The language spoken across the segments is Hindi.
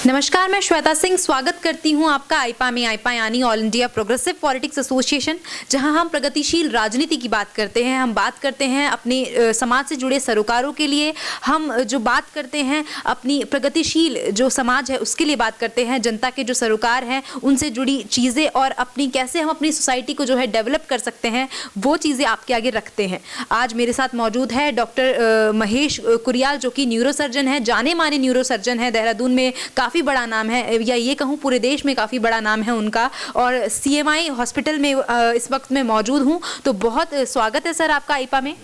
नमस्कार, मैं श्वेता सिंह स्वागत करती हूं आपका आईपा में। आईपा यानी all India progressive politics association, जहां हम प्रगतिशील राजनीति की बात करते हैं। हम बात करते हैं अपने समाज से जुड़े सरोकारों के लिए, हम जो बात करते हैं अपनी प्रगतिशील जो समाज है उसके लिए बात करते हैं। जनता के जो सरोकार हैं उनसे जुड़ी चीज़ें और अपनी कैसे हम अपनी सोसाइटी को जो है डेवलप कर सकते हैं वो चीज़ें आपके आगे रखते हैं। आज मेरे साथ मौजूद है डॉक्टर महेश कुरियाल, जो कि न्यूरोसर्जन है, जाने माने न्यूरोसर्जन है। देहरादून में काफ़ी बड़ा नाम है, या ये कहूँ पूरे देश में काफ़ी बड़ा नाम है उनका, और सीएमआई हॉस्पिटल में इस वक्त मैं मौजूद हूँ। तो बहुत स्वागत है सर आपका आईपा में।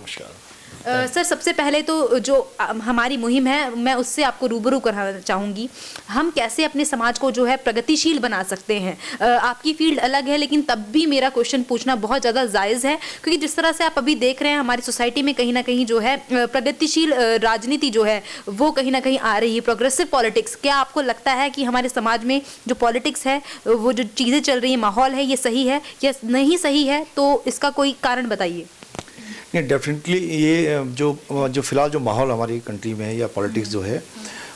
सर, सबसे पहले तो जो हमारी मुहिम है मैं उससे आपको रूबरू कराना चाहूँगी। हम कैसे अपने समाज को जो है प्रगतिशील बना सकते हैं। आपकी फील्ड अलग है, लेकिन तब भी मेरा क्वेश्चन पूछना बहुत ज़्यादा जायज़ है, क्योंकि जिस तरह से आप अभी देख रहे हैं हमारी सोसाइटी में कहीं ना कहीं जो है प्रगतिशील राजनीति जो है वो कहीं ना कहीं आ रही है, प्रोग्रेसिव पॉलिटिक्स। क्या आपको लगता है कि हमारे समाज में जो पॉलिटिक्स है, वो जो चीज़ें चल रही है, माहौल है, ये सही है या नहीं सही है? तो इसका कोई कारण बताइए। नहीं, डेफिनेटली ये जो फिलहाल जो माहौल हमारी कंट्री में है या पॉलिटिक्स जो है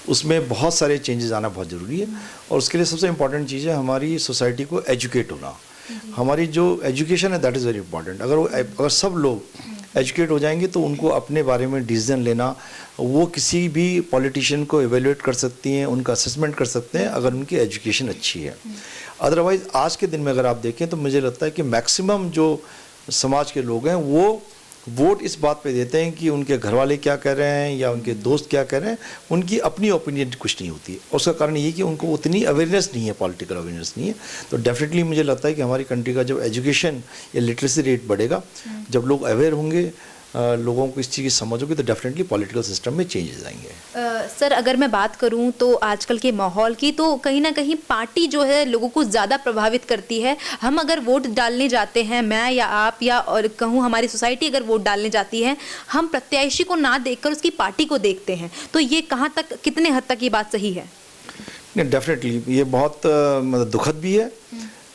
उसमें बहुत सारे चेंजेस आना बहुत ज़रूरी है। और उसके लिए सबसे इम्पॉर्टेंट चीज़ है हमारी सोसाइटी को एजुकेट होना। हमारी जो एजुकेशन है दैट इज़ वेरी इंपॉर्टेंट। अगर सब लोग एजुकेट हो जाएंगे तो उनको अपने बारे में डिसीजन लेना, वो किसी भी पॉलिटिशियन को एवेल्युएट कर सकती हैं, उनका असेसमेंट कर सकते हैं अगर उनकी एजुकेशन अच्छी है। अदरवाइज़ आज के दिन में अगर आप देखें तो मुझे लगता है कि मैक्सिमम जो समाज के लोग हैं वो वोट इस बात पे देते हैं कि उनके घर वाले क्या कह रहे हैं या उनके दोस्त क्या कह रहे हैं, उनकी अपनी ओपिनियन कुछ नहीं होती है। उसका कारण ये कि उनको उतनी अवेयरनेस नहीं है, पॉलिटिकल अवेयरनेस नहीं है। तो डेफिनेटली मुझे लगता है कि हमारी कंट्री का जब एजुकेशन या लिटरेसी रेट बढ़ेगा, जब लोग अवेयर होंगे, लोगों को इस चीज़ की समझ होगी, तो डेफिनेटली पॉलिटिकल सिस्टम में चेंजेस आएंगे। सर, अगर मैं बात करूं तो आजकल के माहौल की, तो कहीं ना कहीं पार्टी जो है लोगों को ज़्यादा प्रभावित करती है। हम अगर वोट डालने जाते हैं, मैं या आप या और कहूँ हमारी सोसाइटी अगर वोट डालने जाती है, हम प्रत्याशी को ना देखकर उसकी पार्टी को देखते हैं। तो ये कहाँ तक, कितने हद तक ये बात सही है? नहीं, डेफिनेटली ये बहुत मतलब दुखद भी है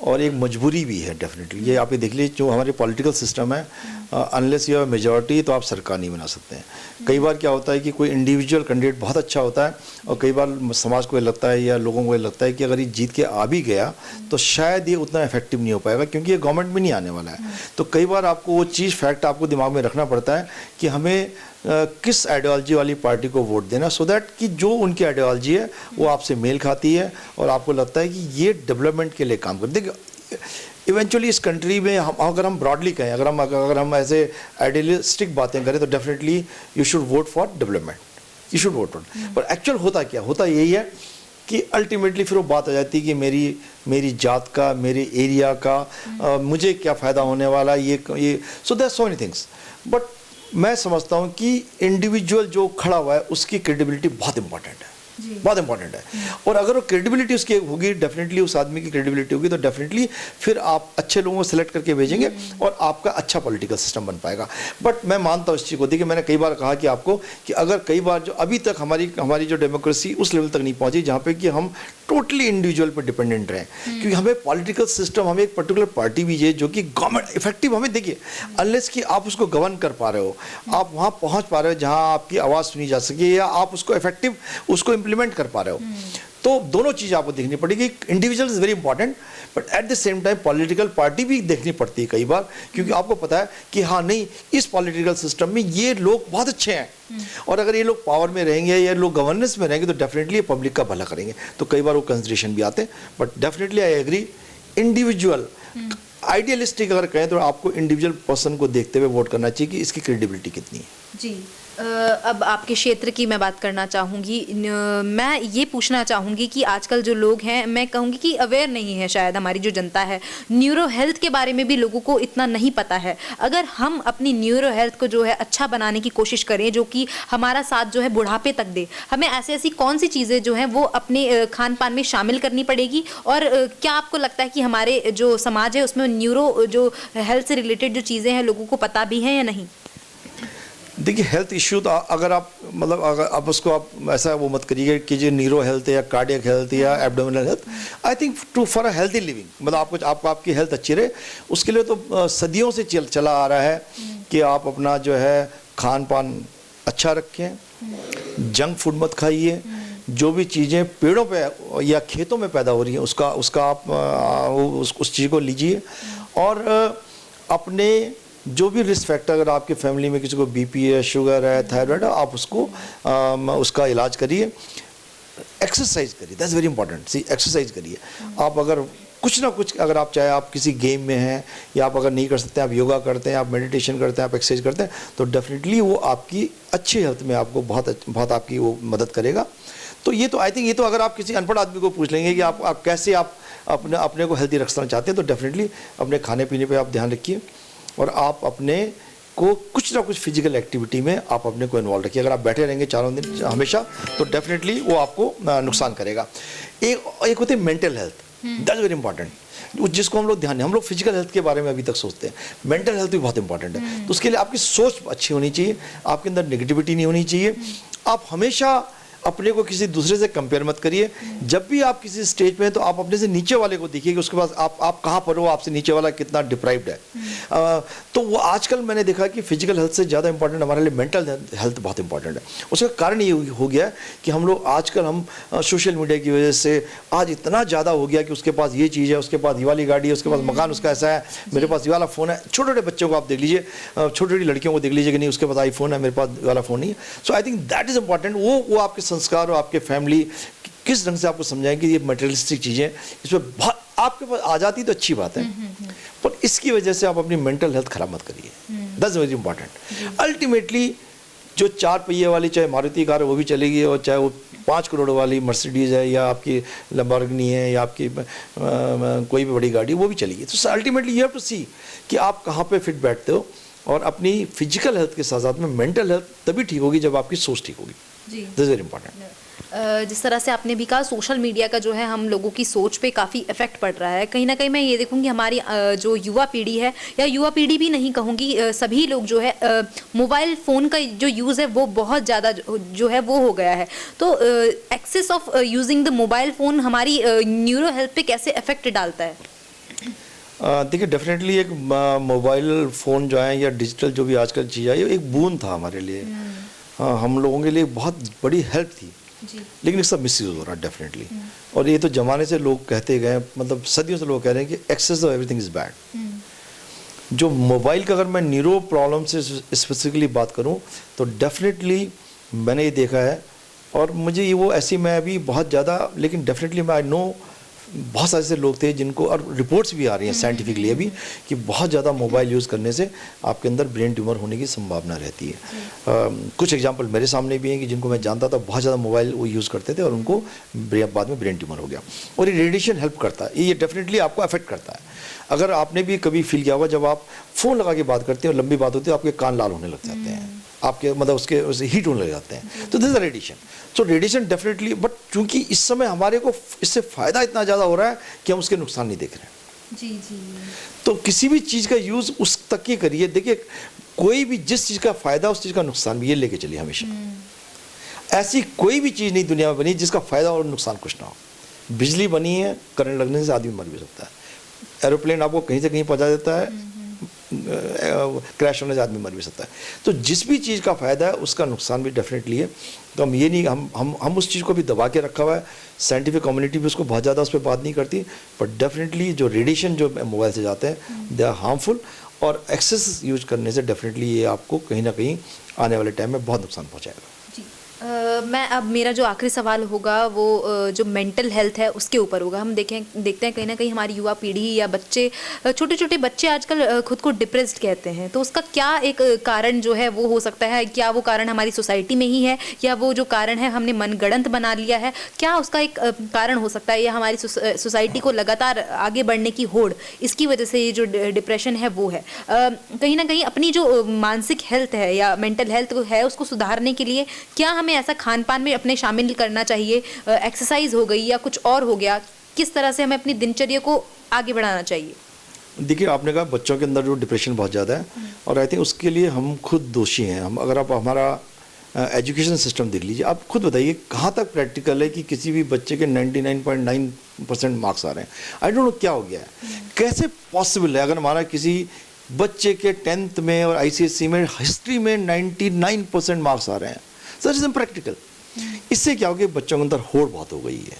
और एक मजबूरी भी है। डेफिनेटली ये आप ये देख लीजिए, जो हमारे पॉलिटिकल सिस्टम है, अनलेस यू हैव मेजॉरिटी तो आप सरकार नहीं बना सकते हैं। कई बार क्या होता है कि कोई इंडिविजुअल कैंडिडेट बहुत अच्छा होता है और कई बार समाज को ये लगता है या लोगों को ये लगता है कि अगर ये जीत के आ भी गया तो शायद ये उतना इफेक्टिव नहीं हो पाएगा, क्योंकि ये गवर्नमेंट में नहीं आने वाला है। तो कई बार आपको वो चीज़ फैक्ट आपको दिमाग में रखना पड़ता है कि हमें किस आइडियोलॉजी वाली पार्टी को वोट देना, सो दैट कि जो उनकी आइडियोलॉजी है वो आपसे मेल खाती है और आपको लगता है कि ये डेवलपमेंट के लिए काम कर। देखिए, इवेंचुअली इस कंट्री में अगर हम ब्रॉडली कहें, अगर हम ऐसे आइडियलिस्टिक बातें करें तो definitely you should vote for development, you should vote for. पर एक्चुअल होता क्या, होता यही है कि अल्टीमेटली फिर वो बात आ जाती है कि मेरी जात का, मेरे एरिया का मुझे क्या फ़ायदा होने वाला, ये so there are so many things. But मैं समझता हूँ कि इंडिविजुअल जो खड़ा हुआ है उसकी क्रेडिबिलिटी बहुत इंपॉर्टेंट है, बहुत इंपॉर्टेंट है। और अगर वो क्रेडिबिलिटी उसकी होगी, डेफिनेटली उस आदमी की क्रेडिबिलिटी होगी, तो डेफिनेटली फिर आप अच्छे लोगों को सिलेक्ट करके भेजेंगे और आपका अच्छा पॉलिटिकल सिस्टम बन पाएगा। बट मैं मानता हूँ इस चीज़ को, देखिए मैंने कई बार कहा कि आपको कि अगर कई बार जो अभी तक हमारी जो डेमोक्रेसी उस लेवल तक नहीं पहुँची जहाँ पे कि हम टोटली इंडिविजुअल पर डिपेंडेंट रहें, क्योंकि हमें पॉलिटिकल सिस्टम, हमें एक पर्टिकुलर पार्टी भी है जो कि गवर्नमेंट इफेक्टिव, हमें देखिए अनलेस कि आप उसको गवर्न कर पा रहे हो, आप वहाँ पहुँच पा रहे हो जहाँ आपकी आवाज़ सुनी जा सके, या आप उसको इफेक्टिव उसको इम्प्लीमेंट कर पा रहे हो, तो दोनों चीज़ आपको देखनी पड़ेगी। Individual is very important, but at the same time political party भी देखनी पड़ती है कई बार, क्योंकि आपको पता है कि हाँ नहीं, इस पॉलिटिकल सिस्टम में ये लोग बहुत अच्छे हैं और अगर ये लोग पावर में रहेंगे या लोग गवर्नेंस में रहेंगे तो डेफिनेटली पब्लिक का भला करेंगे। तो कई बार वो कंसिडरेशन भी आते हैं। But definitely I agree, individual idealistic अगर कहें तो आपको इंडिविजुअल पर्सन को देखते हुए वोट करना चाहिए कि इसकी क्रेडिबिलिटी कितनी है। जी, अब आपके क्षेत्र की मैं बात करना चाहूँगी। मैं ये पूछना चाहूँगी कि आजकल जो लोग हैं, मैं कहूँगी कि अवेयर नहीं है शायद हमारी जो जनता है, न्यूरो हेल्थ के बारे में भी लोगों को इतना नहीं पता है। अगर हम अपनी न्यूरो हेल्थ को जो है अच्छा बनाने की कोशिश करें, जो कि हमारा साथ जो है बुढ़ापे तक दे, हमें ऐसी कौन सी चीज़ें जो हैं वो अपने खान पान में शामिल करनी पड़ेगी? और क्या आपको लगता है कि हमारे जो समाज है उसमें न्यूरो जो हेल्थ से रिलेटेड जो चीज़ें हैं लोगों को पता भी हैं या नहीं? देखिए, हेल्थ इश्यू तो अगर आप मतलब अगर आप उसको आप ऐसा वो मत करिए कि जो न्यूरो हेल्थ या कार्डियक हेल्थ या abdominal health, I think for a healthy living, मतलब आपकी हेल्थ अच्छी रहे, उसके लिए तो सदियों से चला आ रहा है कि आप अपना जो है खान पान अच्छा रखें, जंक फूड मत खाइए, जो भी चीज़ें पेड़ों पे या खेतों में पैदा हो रही हैं उसका आप उस चीज़ को लीजिए। और अपने जो भी रिस्क फैक्टर, अगर आपके फैमिली में किसी को बीपी है, शुगर है, थायराइड है, आप उसका इलाज करिए। एक्सरसाइज करिए, that's very important. See exercise करिए। आप अगर कुछ ना कुछ, अगर आप चाहे आप किसी गेम में हैं या आप अगर नहीं कर सकते, आप योगा करते हैं, आप मेडिटेशन करते हैं, आप एक्सरसाइज करते हैं, तो डेफिनेटली वो आपकी अच्छी हेल्थ में आपको बहुत आपकी वो मदद करेगा। तो ये तो आई थिंक ये तो अगर आप किसी अनपढ़ आदमी को पूछ लेंगे कि आप कैसे आप अपने को हेल्दी रखना चाहते हैं, तो डेफिनेटली अपने खाने पीने पे आप ध्यान रखिए और आप अपने को कुछ ना कुछ फिजिकल एक्टिविटी में आप अपने को इन्वॉल्व रखिए। अगर आप बैठे रहेंगे चारों दिन हमेशा, तो डेफिनेटली वो आपको नुकसान करेगा। एक होती है mental health, that's very important, जिसको हम लोग फिजिकल हेल्थ के बारे में अभी तक सोचते हैं, मेंटल हेल्थ भी बहुत इंपॉर्टेंट है। तो उसके लिए आपकी सोच अच्छी होनी चाहिए, आपके अंदर नेगेटिविटी नहीं होनी चाहिए। आप हमेशा अपने को किसी दूसरे से कंपेयर मत करिए। जब भी आप किसी स्टेज पे हैं तो आप अपने से नीचे वाले को देखिए कि उसके पास आप कहाँ पर हो, आपसे नीचे वाला कितना डिप्राइव्ड है। तो वो आजकल मैंने देखा कि फिजिकल हेल्थ से ज़्यादा इंपॉर्टेंट हमारे लिए मेंटल हेल्थ बहुत इंपॉर्टेंट है। उसका कारण ये हो गया है कि हम लोग आजकल हम सोशल मीडिया की वजह से आज इतना ज़्यादा हो गया कि उसके पास ये चीज़ है, उसके पास ये वाली गाड़ी है, उसके पास मकान उसका ऐसा है, मेरे पास ये वाला फ़ोन है। छोटे छोटे बच्चों को आप देख लीजिए, छोटी छोटी लड़कियों को देख लीजिए कि नहीं उसके पास आईफोन है, मेरे पास वाला फ़ोन नहीं है। So I think that is important. वो आपके संस्कार और आपके फैमिली किस ढंग से आपको समझाएं कि ये मटेरियलिस्टिक चीज़ें इसमें बहुत आपके पास आ जाती तो अच्छी बात है, पर इसकी वजह से आप अपनी मेंटल हेल्थ खराब मत करिए। That's very important. अल्टीमेटली जो 4 पहिए वाली चाहे मारुति कार है वो भी चलेगी, और चाहे वो 5 करोड़ वाली मर्सिडीज़ है या आपकी लैम्बोर्गिनी है या आपकी कोई भी बड़ी गाड़ी वो भी चलेगी। तो अल्टीमेटली यू हैव टू सी कि आप कहाँ पे फिट बैठते हो, और अपनी फिजिकल हेल्थ के साथ साथ में मेंटल हेल्थ तभी ठीक होगी जब आपकी सोच ठीक होगी। That's very important. जिस तरह से आपने भी कहा, सोशल मीडिया का जो है हम लोगों की सोच पे काफ़ी इफेक्ट पड़ रहा है। कहीं ना कहीं मैं ये देखूंगी हमारी जो युवा पीढ़ी है, या युवा पीढ़ी भी नहीं कहूँगी, सभी लोग जो है मोबाइल फ़ोन का जो यूज़ है वो बहुत ज़्यादा जो है वो हो गया है। तो excess of using the mobile phone हमारी न्यूरो हेल्थ पे कैसे इफेक्ट डालता है? देखिए डेफिनेटली एक मोबाइल फ़ोन जो है या डिजिटल जो भी आजकल चीज़ आई, एक बून था हमारे लिए। हम लोगों के लिए बहुत बड़ी हेल्प थी, लेकिन इसका मिसयूज़ हो रहा है डेफिनेटली। और ये तो ज़माने से लोग कहते गए, मतलब सदियों से लोग कह रहे हैं कि excess of everything is bad. जो मोबाइल का अगर मैं न्यूरो प्रॉब्लम से स्पेसिफिकली बात करूं तो डेफिनेटली मैंने ये देखा है, और मुझे ये वो ऐसी मैं अभी बहुत ज़्यादा, लेकिन डेफिनेटली मैं आई नो बहुत सारे ऐसे लोग थे जिनको, और रिपोर्ट्स भी आ रही हैं साइंटिफिकली अभी, कि बहुत ज़्यादा मोबाइल यूज़ करने से आपके अंदर ब्रेन ट्यूमर होने की संभावना रहती है। कुछ एग्जांपल मेरे सामने भी हैं कि जिनको मैं जानता था बहुत ज़्यादा मोबाइल वो यूज़ करते थे और उनको बाद में ब्रेन ट्यूमर हो गया। और ये रेडिएशन हेल्प करता है, ये डेफिनेटली आपको अफेक्ट करता है। अगर आपने भी कभी फील किया होगा, जब आप फ़ोन लगा के बात करते हैं और लंबी बात होती है, आपके कान लाल होने लग जाते हैं, आपके मतलब उससे हीट होने लग जाते हैं। तो this is radiation. So radiation definitely, but चूंकि इस समय हमारे को इससे फ़ायदा इतना ज़्यादा हो रहा है कि हम उसके नुकसान नहीं देख रहे हैं। जी जी। तो किसी भी चीज़ का यूज़ उस तक ही करिए। देखिए कोई भी जिस चीज़ का फ़ायदा उस चीज़ का नुकसान भी, ये लेके चलिए हमेशा। ऐसी कोई भी चीज़ नहीं दुनिया में बनी जिसका फ़ायदा और नुकसान कुछ ना हो। बिजली बनी है, करंट लगने से आदमी मर भी सकता है। एरोप्लेन आपको कहीं से कहीं पहुंचा देता है, क्रैश होने से आदमी मर भी सकता है। तो जिस भी चीज़ का फ़ायदा है उसका नुकसान भी डेफिनेटली है। तो हम ये नहीं, हम उस चीज़ को भी दबा के रखा हुआ है। साइंटिफिक कम्युनिटी भी उसको बहुत ज़्यादा उस पर बात नहीं करती, बट डेफिनेटली जो रेडिएशन जो मोबाइल से जाते हैं दे आर हार्मफुल, और एक्सेस यूज करने से डेफिनेटली ये आपको कहीं ना कहीं आने वाले टाइम में बहुत नुकसान पहुँचाएगा। मैं अब मेरा जो आखिरी सवाल होगा वो जो मेंटल हेल्थ है उसके ऊपर होगा। हम देखते हैं कहीं ना कहीं हमारी युवा पीढ़ी या बच्चे, छोटे छोटे बच्चे आजकल खुद को डिप्रेस्ड कहते हैं। तो उसका क्या एक कारण जो है वो हो सकता है? क्या वो कारण हमारी सोसाइटी में ही है, या वो जो कारण है हमने मनगढ़ंत बना लिया है? क्या उसका एक कारण हो सकता है, या हमारी सोसाइटी को लगातार आगे बढ़ने की होड़, इसकी वजह से ये जो डिप्रेशन है वो है? कहीं ना कहीं अपनी जो मानसिक हेल्थ है या मेंटल हेल्थ है उसको सुधारने के लिए क्या हमें ऐसा खान पान में अपने शामिल करना चाहिए? एक्सरसाइज हो गई या कुछ और हो गया, किस तरह से हमें अपनी दिनचर्या को आगे बढ़ाना चाहिए? देखिए आपने कहा बच्चों के अंदर जो डिप्रेशन बहुत ज़्यादा है, और आई थिंक उसके लिए हम खुद दोषी हैं। हम अगर आप हमारा एजुकेशन सिस्टम देख लीजिए, आप खुद बताइए कहाँ तक प्रैक्टिकल है कि किसी भी बच्चे के 99.9% मार्क्स आ रहे हैं। आई डोंट नो क्या हो गया है, कैसे पॉसिबल है? अगर हमारा किसी बच्चे के 10th में और ICSE में हिस्ट्री में 99% मार्क्स आ रहे हैं, सर इज इम्प्रैक्टिकल। इससे क्या हो गया, बच्चों के अंदर होड़ बहुत हो गई है।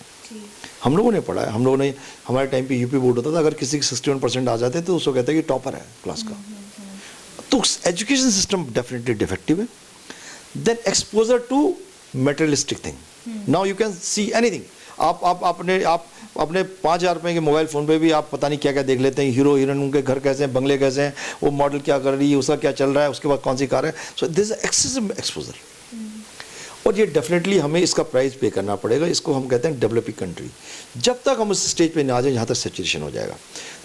हम लोगों ने पढ़ा है, हम लोगों ने, हमारे टाइम पे यूपी बोर्ड होता था, अगर किसी के 61% आ जाते तो उसको कहते हैं कि टॉपर है क्लास का। तो एजुकेशन सिस्टम डेफिनेटली डिफेक्टिव है। Then exposure to materialistic thing, now you can see anything. आप अपने 5,000 रुपये के मोबाइल फ़ोन पे भी आप पता नहीं क्या क्या देख लेते हैं, हीरो हीरोइन, उनके घर कैसे हैं, बंगले कैसे हैं, वो मॉडल क्या कर रही है, उसका क्या चल रहा है, उसके बाद कौन सी कार है। So this is excessive exposure, और ये डेफिनेटली हमें इसका प्राइस पे करना पड़ेगा। इसको हम कहते हैं डेवलपिंग कंट्री। जब तक हम उस स्टेज पे ना आ जाए जहाँ तक सेचुरेशन हो जाएगा।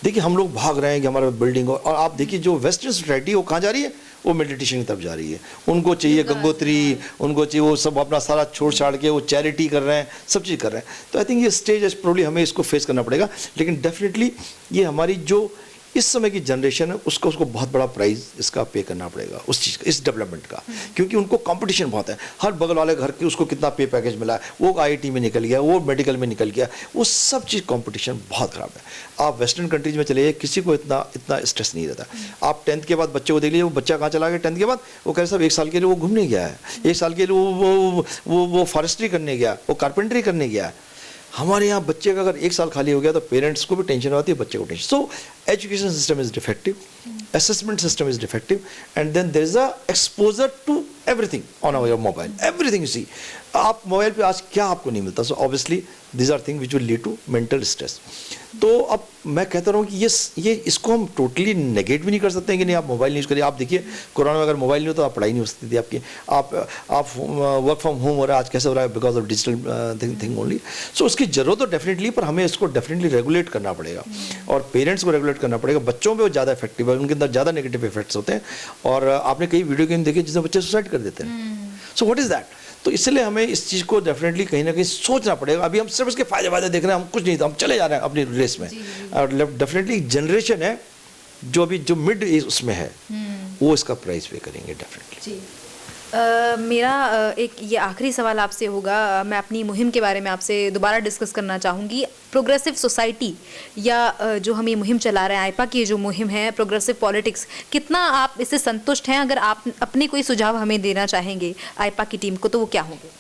देखिए हम लोग भाग रहे हैं कि हमारा बिल्डिंग हो, और आप देखिए जो वेस्टर्न सोसाइटी है वो कहाँ जा रही है, वो मेडिटेशन की तरफ जा रही है। उनको चाहिए गंगोत्री, उनको चाहिए, वो सब अपना सारा छोड़ छाड़ के वो चैरिटी कर रहे हैं, सब चीज़ कर रहे हैं। तो आई थिंक ये स्टेज प्रोबब्ली हमें इसको फेस करना पड़ेगा। लेकिन डेफिनेटली ये हमारी जो इस समय की जनरेशन है उसको बहुत बड़ा प्राइस इसका पे करना पड़ेगा, उस चीज़ का, इस डेवलपमेंट का, क्योंकि उनको कंपटीशन बहुत है। हर बगल वाले घर के उसको कितना पे पैकेज मिला है, वो आईआईटी में निकल गया, वो मेडिकल में निकल गया, वो सब चीज़ कंपटीशन बहुत ख़राब है। आप वेस्टर्न कंट्रीज में चले जाइए, किसी को इतना स्ट्रेस नहीं रहता। आप 10th के बाद बच्चे को देख लीजिए, वो बच्चा कहाँ चला गया 10th के बाद, वो कह रहे साहब 1 साल के लिए वो घूमने गया है, 1 साल के लिए वो फॉरेस्ट्री करने गया, वो कारपेंटरी करने गया है। हमारे यहाँ बच्चे का अगर 1 साल खाली हो गया तो पेरेंट्स को भी टेंशन होती है, बच्चे को tension. So education system is defective, assessment system is defective, and then there is a exposure to everything on our mobile, everything you see. आप मोबाइल पे आज क्या आपको नहीं मिलता, so obviously these are things which will lead to mental stress. तो अब मैं कहता रहा हूँ कि ये इसको हम टोटली नेगेट भी नहीं कर सकते हैं कि नहीं आप मोबाइल यूज़ करिए। आप देखिए कोरोना में अगर मोबाइल नहीं हो तो आप पढ़ाई नहीं हो सकती थी आपकी। आप वर्क फ्रॉम होम हो रहा है आज, कैसे हो रहा है, because of digital thing only. So उसकी ज़रूरत तो डेफिनेटली, पर हमें इसको डेफिनेटली रेगुलेट करना पड़ेगा, और पेरेंट्स को रेगुलेट करना पड़ेगा। बच्चों पे वो ज़्यादा इफेक्टिव है, उनके अंदर ज़्यादा नेगेटिव इफेक्ट्स होते हैं, और आपने कई वीडियो गेम देखे जिसमें बच्चे सुसाइड कर देते हैं। So what is that? तो इसलिए हमें इस चीज़ को डेफिनेटली कहीं ना कहीं सोचना पड़ेगा। अभी हम सिर्फ इसके फायदे देख रहे हैं, हम कुछ नहीं, तो हम चले जा रहे हैं अपनी रेस में। और डेफिनेटली जनरेशन है जो अभी जो मिड उसमें है, वो इसका प्राइस पे करेंगे डेफिनेटली। मेरा एक ये आखिरी सवाल आपसे होगा। मैं अपनी मुहिम के बारे में आपसे दोबारा डिस्कस करना चाहूँगी। प्रोग्रेसिव सोसाइटी या जो हम ये मुहिम चला रहे हैं, आईपा की जो मुहिम है प्रोग्रेसिव पॉलिटिक्स, कितना आप इससे संतुष्ट हैं? अगर आप अपने कोई सुझाव हमें देना चाहेंगे आईपा की टीम को, तो वो क्या होंगे?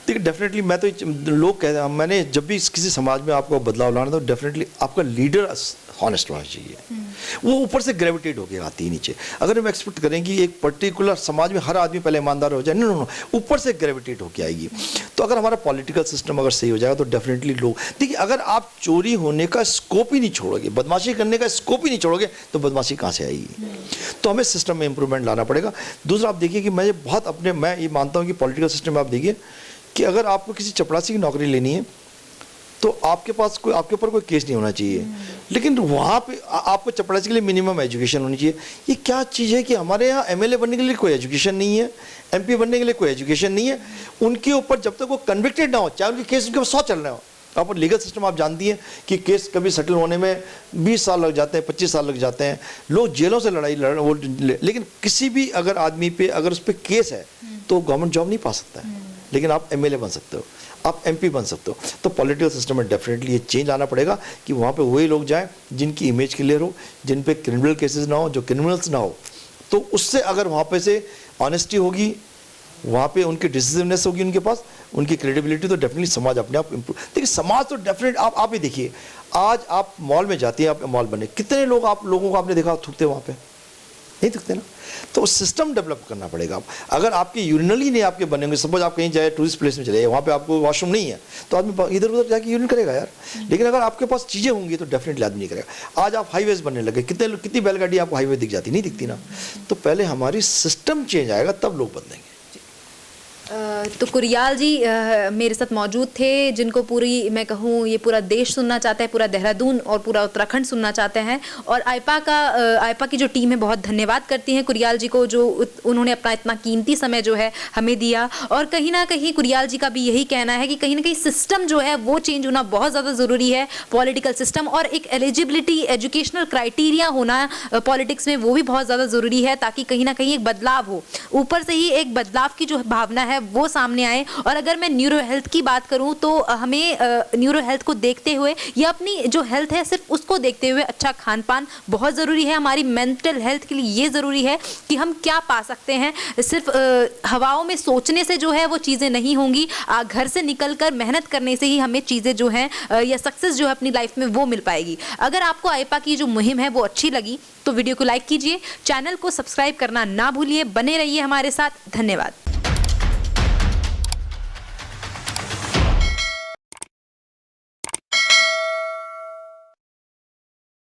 देखिए डेफिनेटली मैं तो लोग कहते हैं, मैंने जब भी किसी समाज में आपको बदलाव लाना तो डेफिनेटली आपका लीडर हॉनेस्ट होना चाहिए। वो ऊपर से ग्रेविटेट होकर आती है नीचे। अगर हम एक्सपेक्ट करें कि एक पर्टिकुलर समाज में हर आदमी पहले ईमानदार हो जाए, नो, ऊपर से ग्रेविटेट होकर आएगी। तो अगर हमारा पॉलिटिकल सिस्टम अगर सही हो जाएगा तो डेफिनेटली लोग, देखिए अगर आप चोरी होने का स्कोप ही नहीं छोड़ोगे, बदमाशी करने का स्कोप ही नहीं छोड़ोगे, तो बदमाशी कहाँ से आएगी? तो हमें सिस्टम में इंप्रूवमेंट लाना पड़ेगा। दूसरा आप देखिए कि मैं ये मानता हूँ कि पॉलिटिकल सिस्टम में आप देखिए कि अगर आपको किसी चपरासी की नौकरी लेनी है तो आपके ऊपर कोई केस नहीं होना चाहिए, लेकिन वहाँ पे आपको चपरासी के लिए मिनिमम एजुकेशन होनी चाहिए। ये क्या चीज़ है कि हमारे यहाँ एमएलए बनने के लिए कोई एजुकेशन नहीं है, एमपी बनने के लिए कोई एजुकेशन नहीं है। उनके ऊपर जब तक वो कन्विक्टेड ना हो, चाहे उनके केस उनके ऊपर 100 चल रहे हो, आप लीगल सिस्टम आप जानती हैं कि केस कभी सेटल होने में 20 साल लग जाते हैं, 25 साल लग जाते हैं, लोग जेलों से लेकिन किसी भी अगर आदमी पे अगर उस पर केस है तो गवर्नमेंट जॉब नहीं पा सकता है, लेकिन आप एमएलए बन सकते हो, आप एमपी बन सकते हो। तो पॉलिटिकल सिस्टम में डेफिनेटली ये चेंज आना पड़ेगा कि वहाँ पे वही लोग जाएं जिनकी इमेज क्लियर हो, जिन पे क्रिमिनल केसेस ना हो, जो क्रिमिनल्स ना हो। तो उससे अगर वहाँ पे से ऑनेस्टी होगी, वहाँ पे उनकी डिसिसिवनेस होगी, उनके पास उनकी क्रेडिबिलिटी, तो डेफिनेटली समाज अपने आप इम्प्रूव। देखिए समाज तो डेफिनेट आप ही देखिए, आज आप मॉल में जाती हैं, आप मॉल बने, कितने लोग लोगों को आपने देखा थूकते वहाँ पे? नहीं थूकते ना। तो सिस्टम डेवलप करना पड़ेगा। अगर आपके यूरिनल ही नहीं आपके बनेंगे, सपोज आप कहीं जाए टूरिस्ट प्लेस में चले, वहाँ पे आपको वॉशरूम नहीं है, तो आदमी इधर उधर जाके यूरिन करेगा यार। लेकिन अगर आपके पास चीज़ें होंगी तो डेफिनेटली आदमी नहीं करेगा। आज आप हाईवेज बनने लगे, कितनी बैलगाड़ी आपको हाईवे दिख जाती, नहीं दिखती ना। तो पहले हमारी सिस्टम चेंज आएगा तब लोग बदलेंगे। तो कुरियाल जी मेरे साथ मौजूद थे, जिनको पूरी मैं कहूँ ये पूरा देश सुनना चाहता है, पूरा देहरादून और पूरा उत्तराखंड सुनना चाहते हैं। और आईपा की जो टीम है बहुत धन्यवाद करती है कुरियाल जी को, जो उन्होंने अपना इतना कीमती समय जो है हमें दिया। और कहीं ना कहीं कुरियाल जी का भी यही कहना है कि कहीं ना कहीं सिस्टम जो है वो चेंज होना बहुत ज़्यादा ज़रूरी है, पॉलिटिकल सिस्टम, और एक एलिजिबिलिटी एजुकेशनल क्राइटेरिया होना पॉलिटिक्स में वो भी बहुत ज़्यादा ज़रूरी है, ताकि कहीं ना कहीं एक बदलाव हो, ऊपर से ही एक बदलाव की जो भावना है वो सामने आए। और अगर मैं न्यूरो हेल्थ की बात करूं तो हमें न्यूरो हेल्थ को देखते हुए या अपनी जो हेल्थ है सिर्फ उसको देखते हुए अच्छा खान पान बहुत ज़रूरी है। हमारी मेंटल हेल्थ के लिए ये ज़रूरी है कि हम क्या पा सकते हैं। सिर्फ हवाओं में सोचने से जो है वो चीज़ें नहीं होंगी, घर से निकलकर मेहनत करने से ही हमें चीज़ें जो हैं या सक्सेस जो है अपनी लाइफ में वो मिल पाएगी। अगर आपको आइपा की जो मुहिम है वो अच्छी लगी तो वीडियो को लाइक कीजिए, चैनल को सब्सक्राइब करना ना भूलिए, बने रहिए हमारे साथ। धन्यवाद।